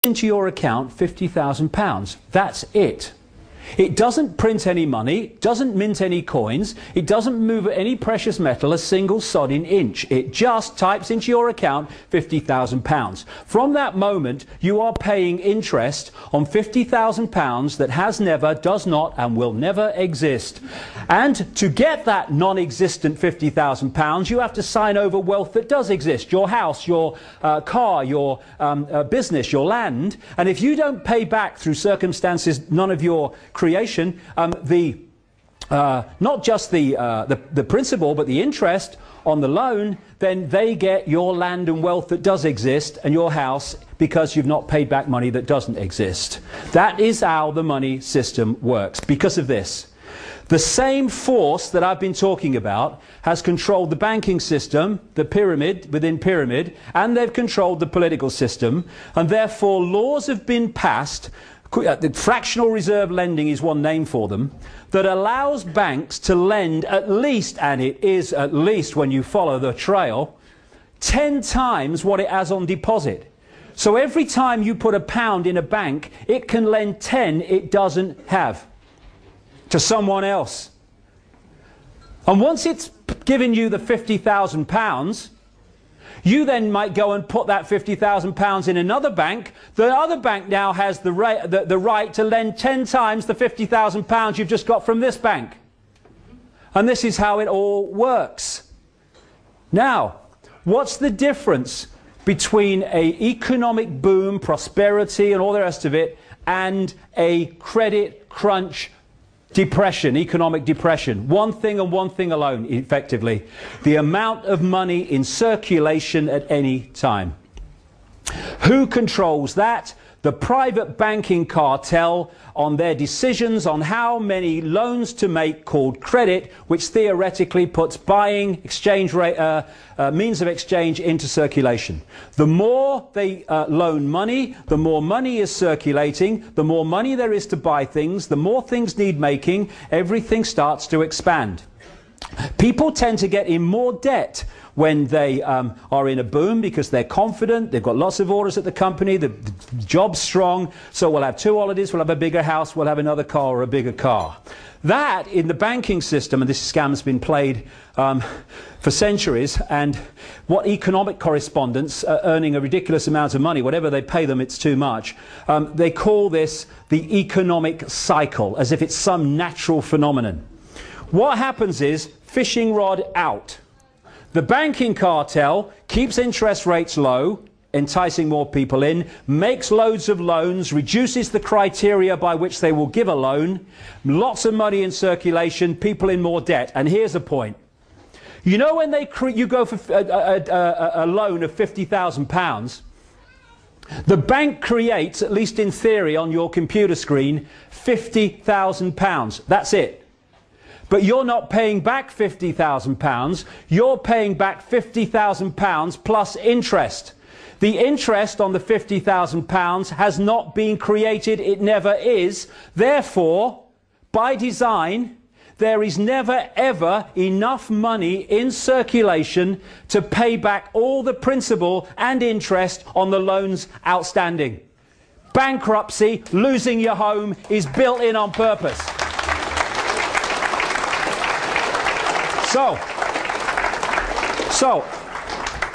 into your account £50,000. That's it. It doesn't print any money, doesn't mint any coins, it doesn't move any precious metal a single sodding inch. It just types into your account £50,000. From that moment, you are paying interest on £50,000 that has never, does not, and will never exist. And to get that non-existent £50,000, you have to sign over wealth that does exist. Your house, your car, your business, your land. And if you don't pay back through circumstances none of your creation, not just the principal but the interest on the loan, then they get your land and wealth that does exist and your house because you've not paid back money that doesn't exist. That is how the money system works. Because of this, the same force that I've been talking about has controlled the banking system, the pyramid within pyramid, and they've controlled the political system, and therefore laws have been passed. The fractional reserve lending is one name for them, that allows banks to lend at least, and it is at least when you follow the trail, 10 times what it has on deposit. So every time you put £1 in a bank, it can lend 10 it doesn't have to someone else. And once it's given you the £50,000, you then might go and put that £50,000 in another bank. The other bank now has the right to lend 10 times the £50,000 you've just got from this bank. And this is how it all works. Now, what's the difference between an economic boom, prosperity and all the rest of it, and a credit crunch, depression, economic depression? One thing and one thing alone, effectively: the amount of money in circulation at any time. Who controls that? The private banking cartel, on their decisions on how many loans to make, called credit, which theoretically puts buying exchange rate, means of exchange into circulation. The more they loan money, the more money is circulating, the more money there is to buy things, the more things need making, everything starts to expand. People tend to get in more debt when they are in a boom because they're confident, they've got lots of orders at the company, the job's strong, so we'll have 2 holidays, we'll have a bigger house, we'll have another car or a bigger car. That, in the banking system, and this scam's been played for centuries, and what economic correspondents earning a ridiculous amount of money, whatever they pay them, it's too much, they call this the economic cycle, as if it's some natural phenomenon. What happens is, fishing rod out. The banking cartel keeps interest rates low, enticing more people in, makes loads of loans, reduces the criteria by which they will give a loan, lots of money in circulation, people in more debt. And here's the point. You know, when you go for a loan of £50,000, the bank creates, at least in theory on your computer screen, £50,000. That's it. But you're not paying back £50,000, you're paying back £50,000 plus interest. The interest on the £50,000 has not been created, it never is. Therefore, by design, there is never ever enough money in circulation to pay back all the principal and interest on the loans outstanding. Bankruptcy, losing your home, is built in on purpose. So,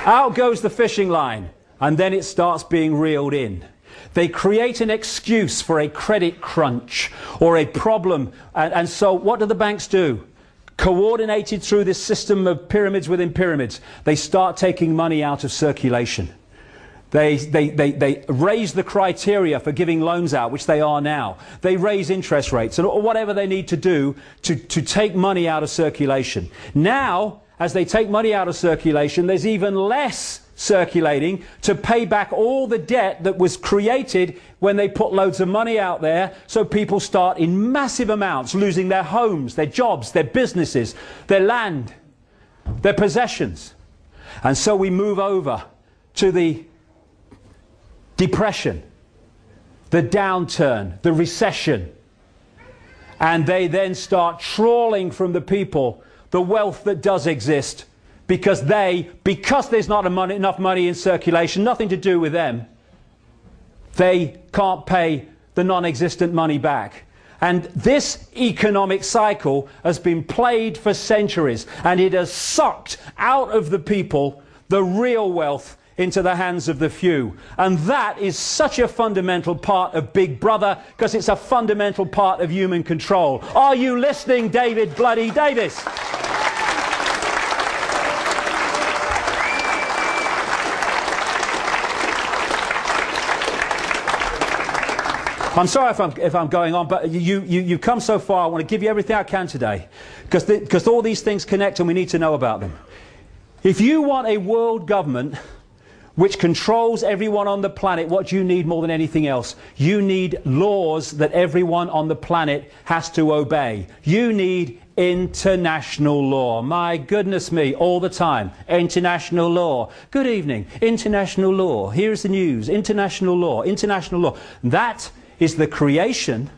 out goes the fishing line, and then it starts being reeled in. They create an excuse for a credit crunch or a problem, and so what do the banks do? Coordinated through this system of pyramids within pyramids, they start taking money out of circulation. They raise the criteria for giving loans out, which they are now. They raise interest rates, or whatever they need to do to take money out of circulation. Now, as they take money out of circulation, there's even less circulating to pay back all the debt that was created when they put loads of money out there, so people start in massive amounts losing their homes, their jobs, their businesses, their land, their possessions. And so we move over to the depression, the downturn, the recession, and they then start trawling from the people the wealth that does exist, because there's not enough money in circulation, nothing to do with them, they can't pay the non-existent money back. And this economic cycle has been played for centuries, and it has sucked out of the people the real wealth into the hands of the few. And that is such a fundamental part of Big Brother, because it's a fundamental part of human control. Are you listening, David Bloody Davis? I'm sorry if I'm going on, but you've come so far. I want to give you everything I can today, because all these things connect and we need to know about them. If you want a world government which controls everyone on the planet, what do you need more than anything else? You need laws that everyone on the planet has to obey. You need international law. My goodness me, all the time. International law. Good evening. International law. Here's the news. International law. International law. That is the creation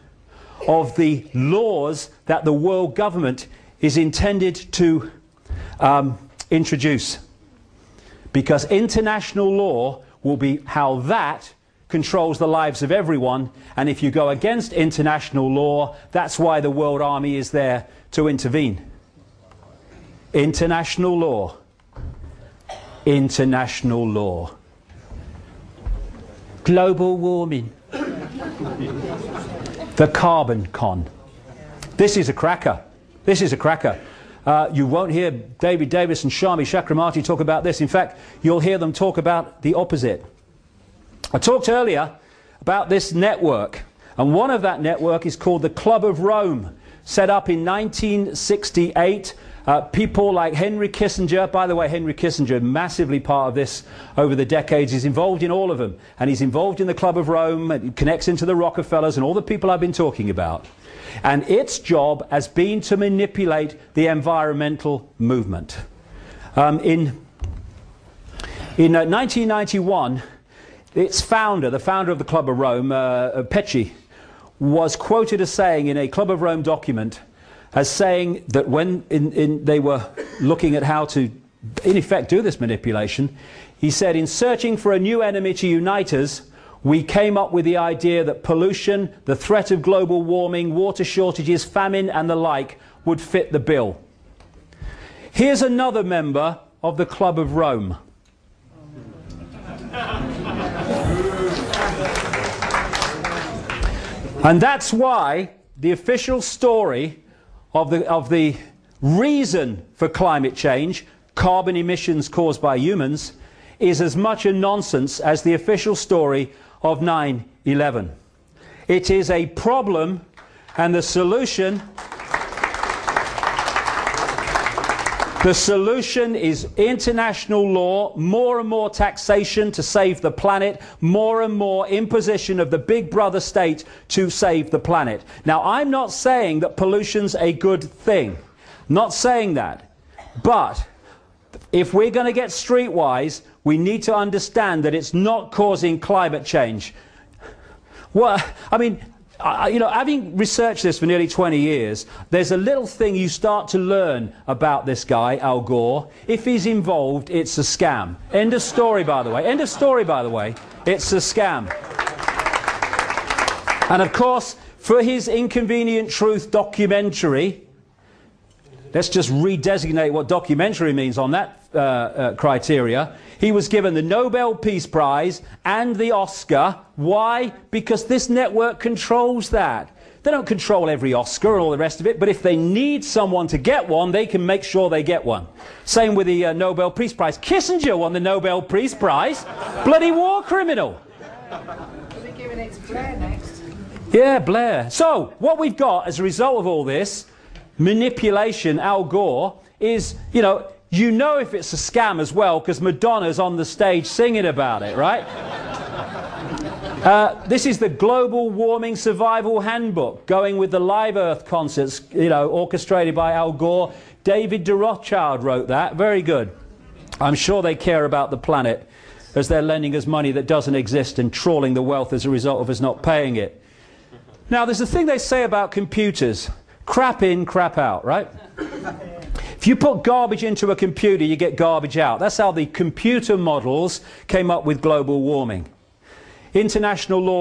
of the laws that the world government is intended to introduce. Because international law will be how that controls the lives of everyone. And if you go against international law, that's why the World Army is there to intervene. International law. International law. Global warming. The carbon con. This is a cracker. This is a cracker. You won't hear David Davis and Shami Chakramarty talk about this. In fact, you'll hear them talk about the opposite. I talked earlier about this network, and one of that network is called the Club of Rome, set up in 1968. People like Henry Kissinger, by the way, Henry Kissinger, massively part of this over the decades, is involved in all of them. And he's involved in the Club of Rome, and it connects into the Rockefellers and all the people I've been talking about. And its job has been to manipulate the environmental movement. In 1991, its founder, the founder of the Club of Rome, Pecci, was quoted as saying in a Club of Rome document, as saying that when they were looking at how to, in effect, do this manipulation, he said, in searching for a new enemy to unite us, we came up with the idea that pollution, the threat of global warming, water shortages, famine and the like would fit the bill. Here's another member of the Club of Rome. And that's why the official story of the reason for climate change, carbon emissions caused by humans, is as much a nonsense as the official story of 9/11. It is a problem, and the solution is international law, more and more taxation to save the planet, more and more imposition of the Big Brother state to save the planet. Now, I'm not saying that pollution's a good thing. Not saying that. But if we're going to get streetwise, we need to understand that it's not causing climate change. Well, I mean, you know, having researched this for nearly 20 years, there's a little thing you start to learn about this guy, Al Gore. If he's involved, it's a scam. End of story, by the way. End of story, by the way. It's a scam. And of course, for his Inconvenient Truth documentary, let's just redesignate what documentary means on that criteria. He was given the Nobel Peace Prize and the Oscar. Why? Because this network controls that. They don't control every Oscar and all the rest of it, but if they need someone to get one, they can make sure they get one. Same with the Nobel Peace Prize. Kissinger won the Nobel Peace Prize. Bloody war criminal. They're giving it to Blair next. Yeah, Blair. So, what we've got as a result of all this manipulation, Al Gore, is, you know if it's a scam as well, because Madonna's on the stage singing about it, right? This is the Global Warming Survival Handbook, going with the Live Earth concerts, orchestrated by Al Gore. David de Rothschild wrote that. Very good. I'm sure they care about the planet, as they're lending us money that doesn't exist and trawling the wealth as a result of us not paying it. Now, there's a thing they say about computers. Crap in, crap out, right? If you put garbage into a computer, you get garbage out. That's how the computer models came up with global warming. international law